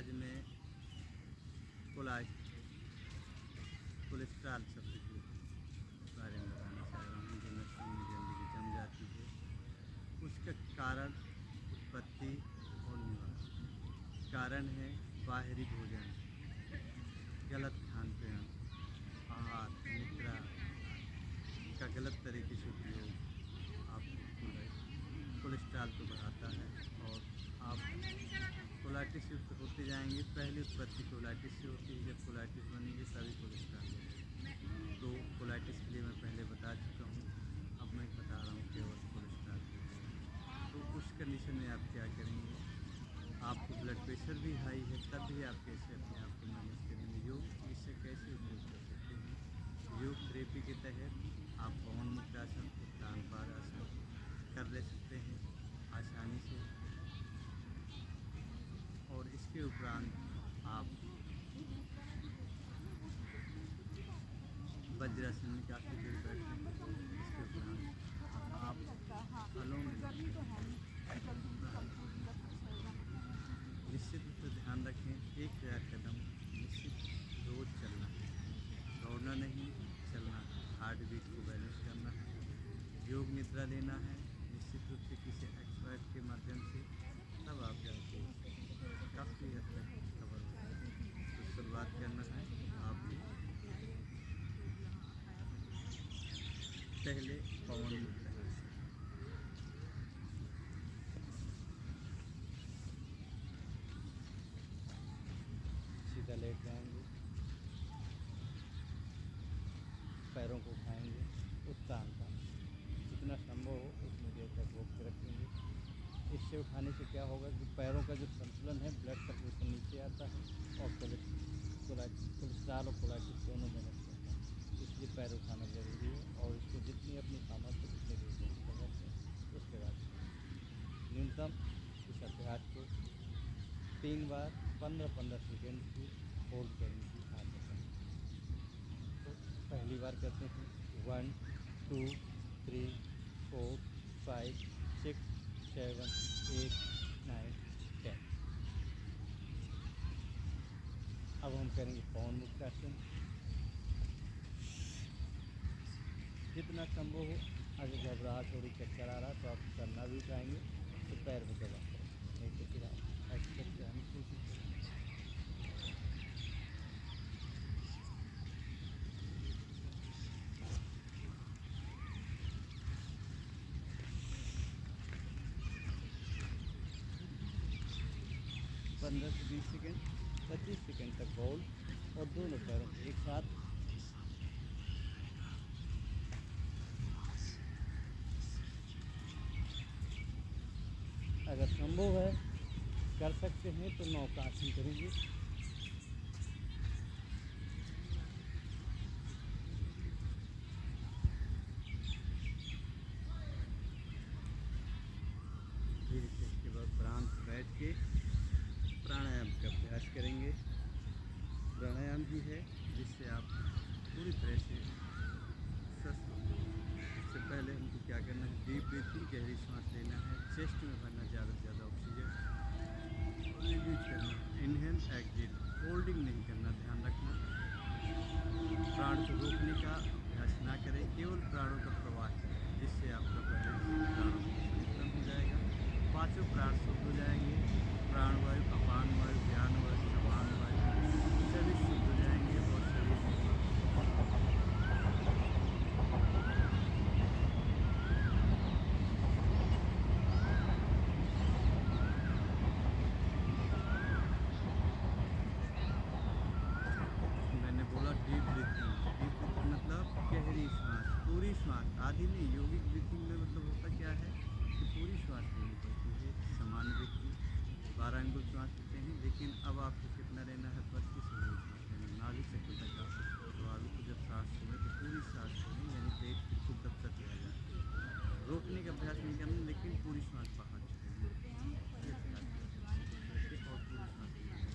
आज मैं कोलेस्ट्रॉल शब्द के बारे में बताना चाह रहा हूँ, जो नसों में जल्दी जम जाती है। उसका कारण, उत्पत्ति और निवारण। कारण है बाहरी भोजन, गलत खान पान, आहार, निद्रा का गलत तरीके से उपयोग आपको कोलेस्ट्रॉल को बढ़ाता है और आप कोलाइटिस युक्त होते जाएंगे। पहली उत्पत्ति कोलाइटिस से होती है, जब कोलाइटिस बनेगी तभी कोलेस्ट्रॉल बढ़ेगा। तो कोलाइटिस के लिए मैं पहले बता चुका हूँ, अब मैं बता रहा हूँ केवल कोलेस्ट्रॉल के लिए। तो उस कंडीशन में आप क्या करेंगे, आपको ब्लड प्रेशर भी हाई है, तब भी आप कैसे अपने आप को मैनेज करेंगे, योग इससे कैसे उपयोग कर सकते हैं। योग थेरेपी के तहत आप पवन मुक्तासन, उत्तान पादासन कर ले सकते हैं आसानी से। और इसके उपरांत आप वज्रासन में काफ़ी देर बैठते हैं। इसके उपरांत आप अनुलोम निश्चित रूप से ध्यान रखें, 1000 कदम निश्चित रोज़ चलना है, दौड़ना नहीं, चलना है। हार्ट बीट को बैलेंस करना है, योग निद्रा लेना है निश्चित रूप से किसी एक्सपर्ट के माध्यम से, तब आप जाके काफ़ी हद तक कवर हो जाएंगे। तो शुरुआत करना है आपको पहले पवन मुद्रा से। सीधा लेट जाएंगे, पैरों को उठाएंगे, उत्तान का जितना संभव हो उतनी देर तक रोक के रखेंगे। इससे उठाने से क्या होगा कि पैरों का जो संतुलन है, ब्लड सर्कुलेशन नीचे आता है और कोलेस्ट्रॉल और कोलाइटिस दोनों मैनेज करता है। इसलिए पैर उठाना ज़रूरी है और इसको जितनी अपनी सामर्थ्य उतनी देर तक करते हैं। उसके बाद न्यूनतम इस अभ्यास को 3 बार 15-15 सेकेंड की होल्ड करने की आदत है। तो पहली बार करते हैं 1 2 3 4 5 6 7 8 9 10। अब हम करेंगे पवन मुक्तासन। जितना संभव हो, अगर घबराहट थोड़ी चक्कर आ रहा तो आप करना भी चाहेंगे तो पैर में दबा करें, नहीं तो फिर आप ऐसे करके आने की कोशिश करें। पंद्रह से 20 सेकेंड, 25 सेकेंड तक होल्ड और दोनों पैरों को एक साथ अगर संभव है कर सकते हैं तो नौकासन करेंगे। फिर इसके बाद प्राणायाम बैठ के प्राणायाम का अभ्यास करेंगे। प्राणायाम भी है जिससे आप पूरी तरह से स्वस्थ होंगे। इससे पहले हमको क्या करना है, डीप ब्रीथिंग, गहरी सांस लेना है, चेस्ट में भरना ज़्यादा से ज़्यादा ऑक्सीजन और रिलीज करना, इनहेल एक्जिट, होल्डिंग नहीं करना, ध्यान रखना। प्राण को रोकने का अभ्यास ना करें, केवल प्राणों का प्रवाह करें, जिससे आपका बैलेंस प्राणों का संतुलन हो जाएगा। पांचों प्राण शुद्ध हो जाएंगे, प्राणवायु, अपान वायु, ज्ञान वायु, समान वायु सभी शुद्ध हो जाएंगे और शरीर में मैंने बोला डीप ब्रीथिंग। डीप ब्रीथिंग मतलब गहरी श्वास, पूरी श्वास, आधी नहीं। योगिक ब्रीथिंग में मतलब होता क्या है कि पूरी श्वास लेनी पड़ती है। सामान्य व्यक्ति 12 अंगुल श्वास लेते हैं, लेकिन अब आपको कितना लेना है, 32 अंगुल श्वास लेना, नाभि से तक आप स्वाभाविक को जब सांस छोड़ें तो पूरी सांस छोड़ें, यानी पेट बिल्कुल तब तक रह जाए। रोकने का अभ्यास नहीं करना, लेकिन पूरी श्वास बाहर छोड़ेंगे। ये अभ्यास करके और पूरी श्वास लेंगे।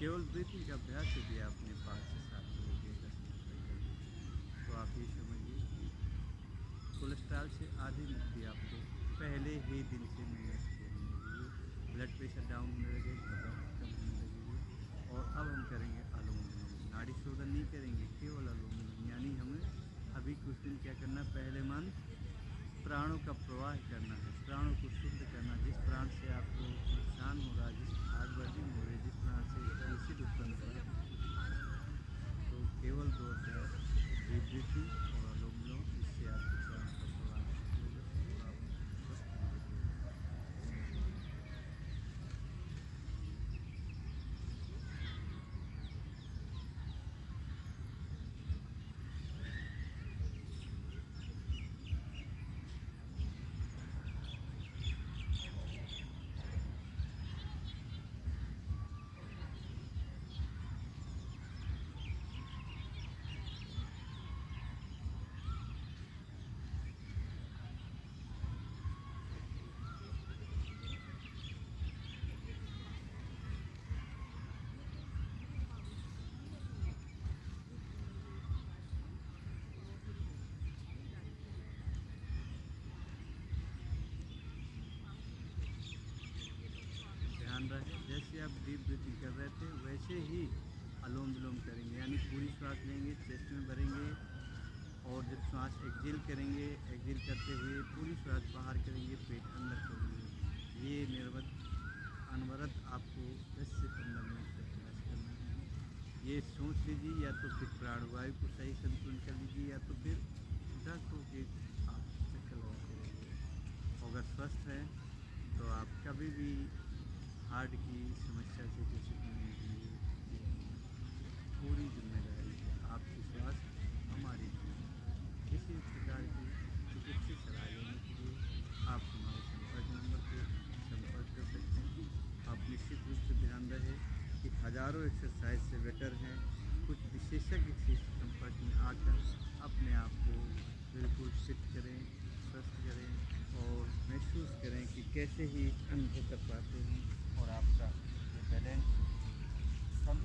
केवल ब्रीथिंग का अभ्यास यदि आपने 5 से 7 मिनट या 10 मिनट तक कर लिया, तो आप ये समझिए कि कोलेस्ट्रॉल से आधी मुक्ति आपको पहले ही दिन से मिलना शुरू होने लगेगी। ब्लड प्रेशर डाउन होने लगेगा, घबराहट कम होने लगेगी। और अब हम करेंगे अनुलोम विलोम। नाड़ी शोधन नहीं करेंगे, केवल अनुलोम विलोम। यानी हमें अभी कुछ दिन क्या करना है, पहले मंत्र प्राणों का प्रवाह करना है, प्राणों को शुद्ध करना। जिस प्राण से आपको नुकसान हो रहा है, जिस हार्ट बर्निंग हो रही है, जिस प्राण से एसिड उत्पन्न हो रहा है, तो केवल 2 अभ्यास डीप ब्रीथिंग और अनुलोम विलोम, इससे आपके प्राणों का प्रवाह शुद्ध होगा और आप स्वस्थ रहेंगे। ध्यान रहे, जैसे आप डीप ब्रीथिंग कर रहे थे वैसे ही अनुलोम विलोम करेंगे। यानी पूरी श्वास लेंगे, चेस्ट में भरेंगे, और जब श्वास एक्सहेल करेंगे, एक्सहेल करते हुए पूरी श्वास बाहर करेंगे, पेट अंदर छोड़ेंगे। ये अनवरत आपको 10 से 15 मिनट तक अभ्यास करना है। ये सोच लीजिए, या तो फिर प्राणवायु को सही संतुलन कर लीजिए, या तो फिर दस होके आप चक्कर लगाते रहिए। अगर स्वस्थ है तो आप कभी भी हार्ट की समस्या से ग्रसित होने के लिए पूरी जिम्मेदारी है। आपकी स्वास्थ्य हमारी जिम्मेदारी। किसी प्रकार की चिकित्सीय सलाह लेने के लिए आप हमारे संपर्क नंबर पर संपर्क कर सकते हैं। आप निश्चित रूप से ध्यान रहे कि हज़ारों एक्सरसाइज से बेटर हैं कुछ विशेषज्ञ के संपर्क में आकर अपने आप को बिल्कुल फिट करें, स्वस्थ करें और महसूस करें कि कैसे ही अनुभव कर पाते हैं और आपका बैलेंस सब